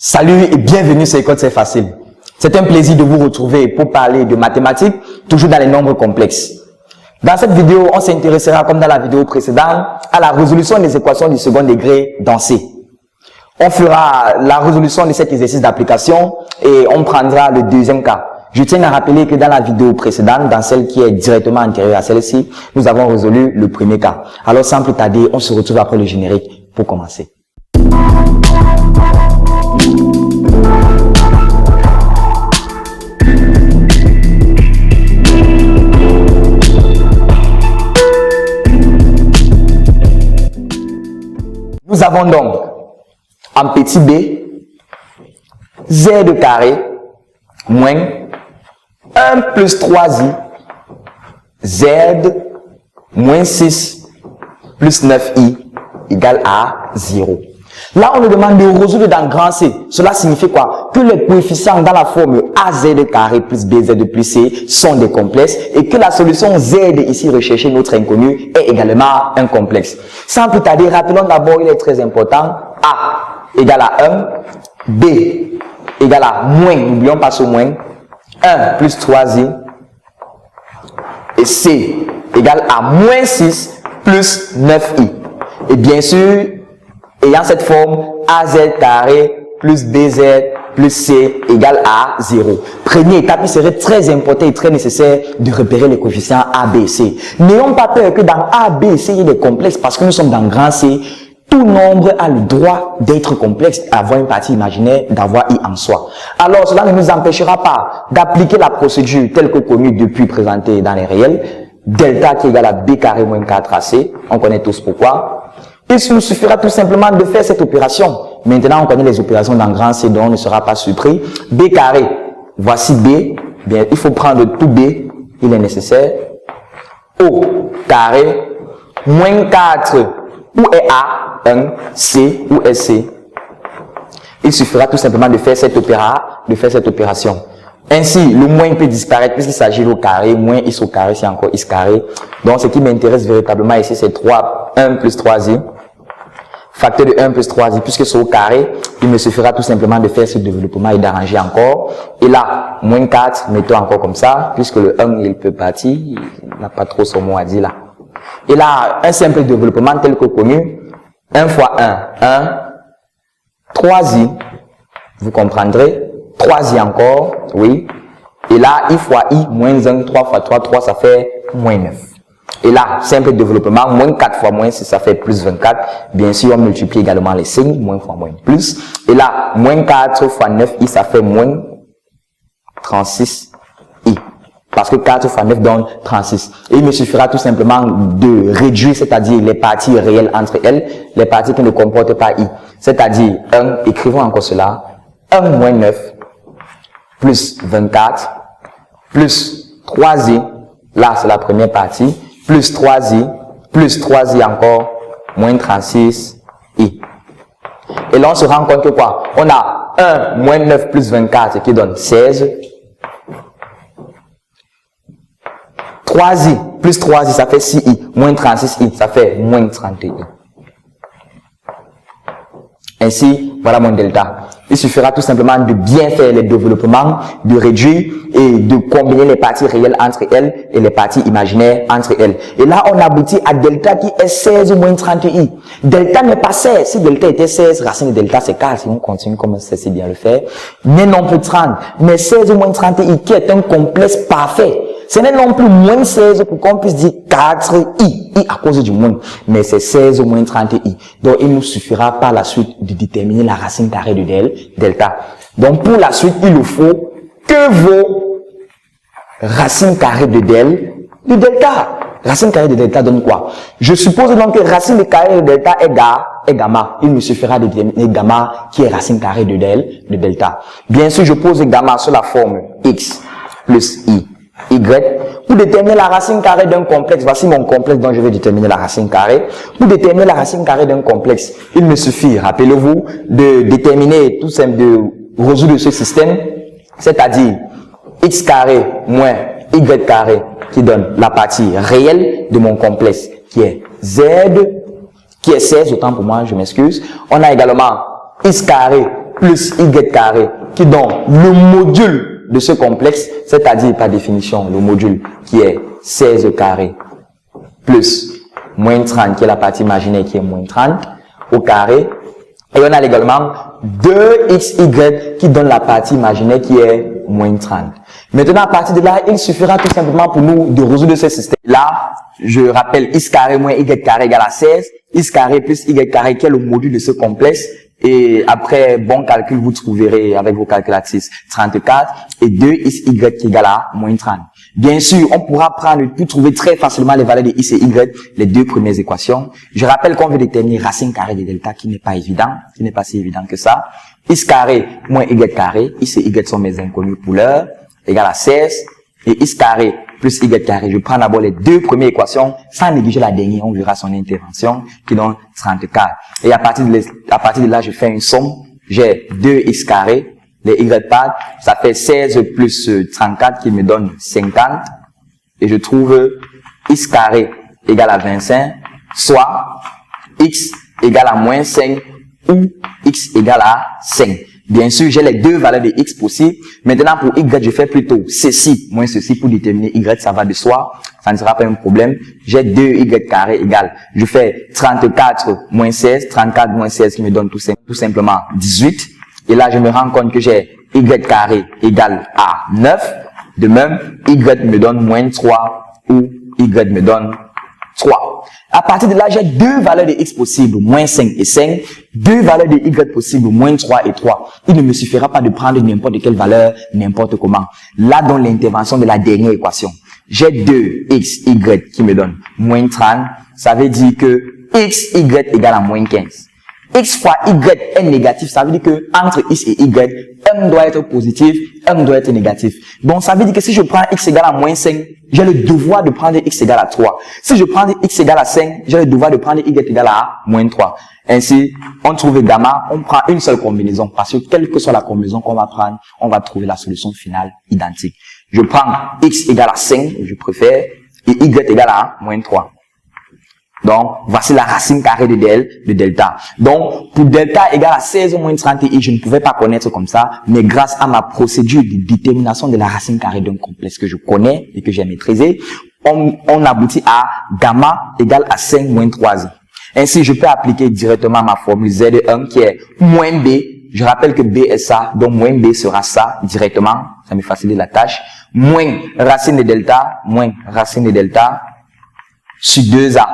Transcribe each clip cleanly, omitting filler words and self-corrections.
Salut et bienvenue sur École C'est Facile. C'est un plaisir de vous retrouver pour parler de mathématiques, toujours dans les nombres complexes. Dans cette vidéo, on s'intéressera, comme dans la vidéo précédente, à la résolution des équations du second degré dans C. On fera la résolution de cet exercice d'application et on prendra le deuxième cas. Je tiens à rappeler que dans la vidéo précédente, dans celle qui est directement antérieure à celle-ci, nous avons résolu le premier cas. Alors sans plus tarder, on se retrouve après le générique pour commencer. Nous avons donc en petit b, z carré moins 1 plus 3i, z moins 6 plus 9i égale à 0. Là, on nous demande de résoudre dans grand C. Cela signifie quoi? Que les coefficients dans la forme AZ carré plus BZ plus C sont des complexes et que la solution Z ici recherchée, notre inconnu, est également un complexe. Sans plus tarder, rappelons d'abord, il est très important, A égale à 1, B égale à moins, n'oublions pas ce moins, 1 plus 3i, et C égale à moins 6 plus 9i. Et bien sûr, ayant cette forme, AZ carré plus BZ plus C égale à 0. Première étape, il serait très important et très nécessaire de repérer les coefficients A, B, C. N'ayons pas peur que dans A, B, C, il y ait des complexes parce que nous sommes dans grand C. Tout nombre a le droit d'être complexe, d'avoir une partie imaginaire, d'avoir I en soi. Alors, cela ne nous empêchera pas d'appliquer la procédure telle que connue depuis présentée dans les réels. Delta qui est égal à B carré moins 4AC. On connaît tous pourquoi. Il nous suffira tout simplement de faire cette opération. Maintenant, on connaît les opérations dans grand C, donc on ne sera pas surpris. B carré, voici B. Bien, il faut prendre tout B, il est nécessaire. O carré, moins 4, où est A? 1, C, où est C? Il suffira tout simplement de faire cette opération. Ainsi, le moins peut disparaître puisqu'il s'agit au carré, moins X au carré, c'est encore X carré. Donc, ce qui m'intéresse véritablement ici, c'est 1 plus 3i. Facteur de 1 plus 3i, puisque c'est au carré, il me suffira tout simplement de faire ce développement et d'arranger encore. Et là, moins 4, mettons encore comme ça, puisque le 1, il peut partir, il n'a pas trop son mot à dire là. Et là, un simple développement tel que connu, 1 fois 1, 3i, vous comprendrez, 3i encore, oui. Et là, i fois i, moins 1, 3 fois 3, 3, ça fait moins 9. Et là, simple développement, moins 4 fois moins 6, ça fait plus 24. Bien sûr, on multiplie également les signes, moins fois moins plus. Et là, moins 4 fois 9i, ça fait moins 36i. Parce que 4 fois 9 donne 36. Et il me suffira tout simplement de réduire, c'est-à-dire les parties réelles entre elles, les parties qui ne comportent pas i. C'est-à-dire 1, écrivons encore cela, 1 moins 9, plus 24, plus 3i, là c'est la première partie, plus 3i encore, moins 36i. Et là, on se rend compte que quoi? On a 1 moins 9 plus 24 qui donne 16. 3i plus 3i, ça fait 6i. Moins 36i, ça fait moins 31. Ainsi, voilà mon delta. Il suffira tout simplement de bien faire les développements, de réduire et de combiner les parties réelles entre elles et les parties imaginaires entre elles. Et là, on aboutit à delta qui est 16 moins 30i. Delta n'est pas 16. Si delta était 16, racine de delta c'est 4. Si on continue comme ça, c'est bien le faire. N'est non plus 30. Mais 16 moins 30i qui est un complexe parfait. Ce n'est non plus moins 16 pour qu'on puisse dire 4i, i à cause du moins, mais c'est 16 moins 30i. Donc, il nous suffira par la suite de déterminer la racine carrée de delta. Donc, pour la suite, il nous faut que vos racines carrées de delta. Racine carrée de delta donne quoi? Je suppose donc que racine carrée de delta est gamma. Il me suffira de déterminer gamma qui est racine carrée de delta. Bien sûr, je pose gamma sur la forme x plus i. Y, pour déterminer la racine carrée d'un complexe, voici mon complexe dont je vais déterminer la racine carrée. Pour déterminer la racine carrée d'un complexe, il me suffit, rappelez-vous, de déterminer tout simple, de résoudre ce système, c'est-à-dire x carré moins y carré qui donne la partie réelle de mon complexe qui est z qui est 16, autant pour moi, je m'excuse. On a également x carré plus y carré qui donne le module de ce complexe, c'est-à-dire par définition le module qui est 16 carré plus moins 30 qui est la partie imaginaire qui est moins 30 au carré. Et on a également 2xy qui donne la partie imaginaire qui est moins 30. Maintenant, à partir de là, il suffira tout simplement pour nous de résoudre ce système-là. Je rappelle x carré moins y carré égale à 16. X carré plus y carré qui est le module de ce complexe. Et après bon calcul, vous trouverez avec vos calculatrices 34 et 2xy qui égale à moins 30. Bien sûr, on pourra prendre pour trouver très facilement les valeurs de x et y, les deux premières équations. Je rappelle qu'on veut déterminer racine carrée de delta qui n'est pas évident, qui n'est pas si évident que ça. X carré moins y carré, x et y sont mes inconnus pour l'heure, égale à 16. Et x carré plus y carré, je prends d'abord les deux premières équations, sans négliger la dernière, on verra son intervention, qui donne 34. Et à partir de là, je fais une somme, j'ai 2x carré, les y partent, ça fait 16 plus 34 qui me donne 50. Et je trouve x carré égale à 25, soit x égale à moins 5 ou x égale à 5. Bien sûr, j'ai les deux valeurs de x possibles. Maintenant, pour y, je fais plutôt ceci moins ceci pour déterminer y, ça va de soi. Ça ne sera pas un problème. J'ai 2y carré égale. Je fais 34 moins 16, 34 moins 16 qui me donne tout simplement 18. Et là, je me rends compte que j'ai y carré égale à 9. De même, y me donne moins 3 ou y me donne 3. À partir de là, j'ai deux valeurs de x possibles, moins 5 et 5. Deux valeurs de y possibles, moins 3 et 3. Il ne me suffira pas de prendre n'importe quelle valeur, n'importe comment. Là, dans l'intervention de la dernière équation, j'ai 2xy qui me donne moins 30. Ça veut dire que xy égale à moins 15. X fois y est négatif, ça veut dire que entre x et y, un doit être positif, un doit être négatif. Donc ça veut dire que si je prends x égale à moins 5, j'ai le devoir de prendre x égale à 3. Si je prends x égale à 5, j'ai le devoir de prendre y égale à moins 3. Ainsi, on trouve gamma, on prend une seule combinaison, parce que quelle que soit la combinaison qu'on va prendre, on va trouver la solution finale identique. Je prends x égale à 5, je préfère, et y égale à moins 3. Donc, voici la racine carrée de delta. Donc, pour delta égale à 16 moins 30 i, je ne pouvais pas connaître comme ça, mais grâce à ma procédure de détermination de la racine carrée d'un complexe que je connais et que j'ai maîtrisé, on aboutit à gamma égale à 5 moins 3i. Ainsi, je peux appliquer directement ma formule Z1 qui est moins b. Je rappelle que b est ça, donc moins b sera ça directement. Ça me facilite la tâche. Moins racine de delta sur 2a.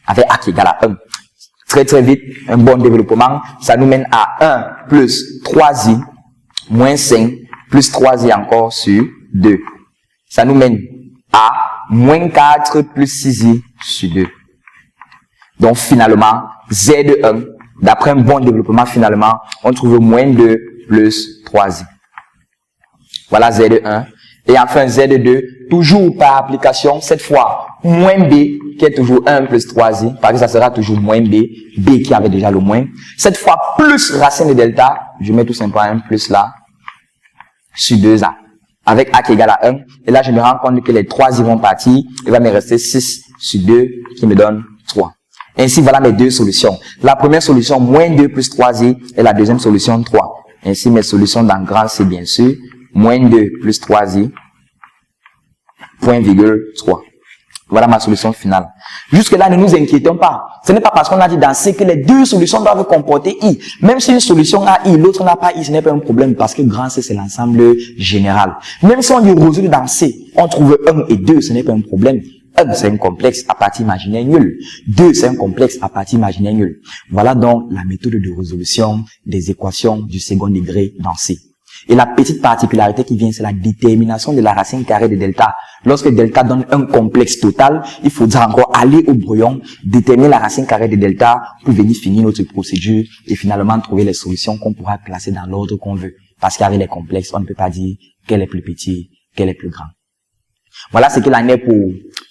Avec a qui égale à 1. Très vite, un bon développement, ça nous mène à 1 plus 3i moins 5 plus 3i encore sur 2. Ça nous mène à moins 4 plus 6i sur 2. Donc finalement, Z1, d'après un bon développement, finalement, on trouve moins 2 plus 3i. Voilà Z1. Et enfin Z2, toujours par application, cette fois, moins b, qui est toujours 1 plus 3i, parce que ça sera toujours moins b qui avait déjà le moins. Cette fois, plus racine de delta, je mets tout simplement 1 plus là, sur 2a, avec a qui égale à 1. Et là, je me rends compte que les 3i vont partir, il va me rester 6 sur 2, qui me donne 3. Ainsi, voilà mes deux solutions. La première solution, moins 2 plus 3i, et la deuxième solution, 3. Ainsi, mes solutions dans grand C, bien sûr, moins 2 plus 3i, point virgule 3. Voilà ma solution finale. Jusque-là, ne nous inquiétons pas. Ce n'est pas parce qu'on a dit dans C que les deux solutions doivent comporter I. Même si une solution a I, l'autre n'a pas I, ce n'est pas un problème parce que grand C, c'est l'ensemble général. Même si on dit résoudre dans C, on trouve 1 et 2, ce n'est pas un problème. 1, c'est un complexe à partie imaginaire nulle. 2, c'est un complexe à partie imaginaire nulle. Voilà donc la méthode de résolution des équations du second degré dans C. Et la petite particularité qui vient, c'est la détermination de la racine carrée de delta. Lorsque delta donne un complexe total, il faudra encore aller au brouillon, déterminer la racine carrée de delta pour venir finir notre procédure et finalement trouver les solutions qu'on pourra placer dans l'ordre qu'on veut. Parce qu'avec les complexes, on ne peut pas dire quel est plus petit, quel est plus grand. Voilà ce qu'il en est pour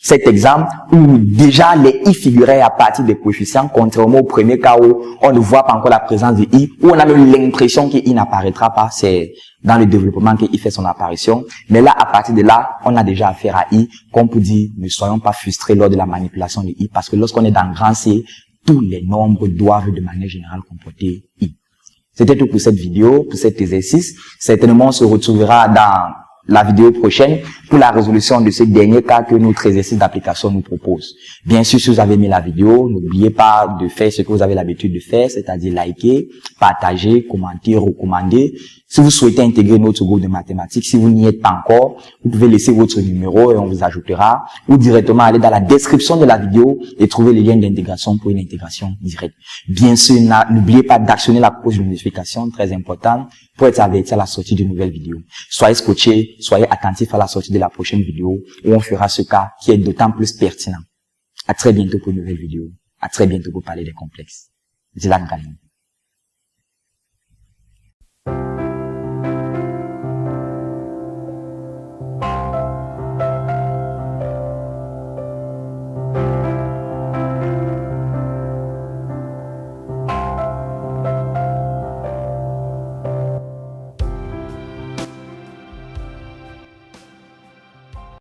cet exemple où déjà les i figuraient à partir des coefficients, contrairement au premier cas où on ne voit pas encore la présence de i, où on a même l'impression que i n'apparaîtra pas, c'est dans le développement que i fait son apparition. Mais là, à partir de là, on a déjà affaire à i, qu'on peut dire, ne soyons pas frustrés lors de la manipulation de i, parce que lorsqu'on est dans grand C, tous les nombres doivent de manière générale comporter i. C'était tout pour cette vidéo, pour cet exercice. Certainement, on se retrouvera dans la vidéo prochaine pour la résolution de ce dernier cas que notre exercice d'application nous propose. Bien sûr, si vous avez aimé la vidéo, n'oubliez pas de faire ce que vous avez l'habitude de faire, c'est-à-dire liker, partager, commenter, recommander. Si vous souhaitez intégrer notre groupe de mathématiques, si vous n'y êtes pas encore, vous pouvez laisser votre numéro et on vous ajoutera, ou directement aller dans la description de la vidéo et trouver le lien d'intégration pour une intégration directe. Bien sûr, n'oubliez pas d'actionner la cloche de notification, très importante, pour être averti à la sortie de nouvelles vidéos. Soyez scotchés, soyez attentifs à la sortie de la prochaine vidéo et on fera ce cas qui est d'autant plus pertinent. À très bientôt pour une nouvelle vidéo. À très bientôt pour parler des complexes. Dylan Galin.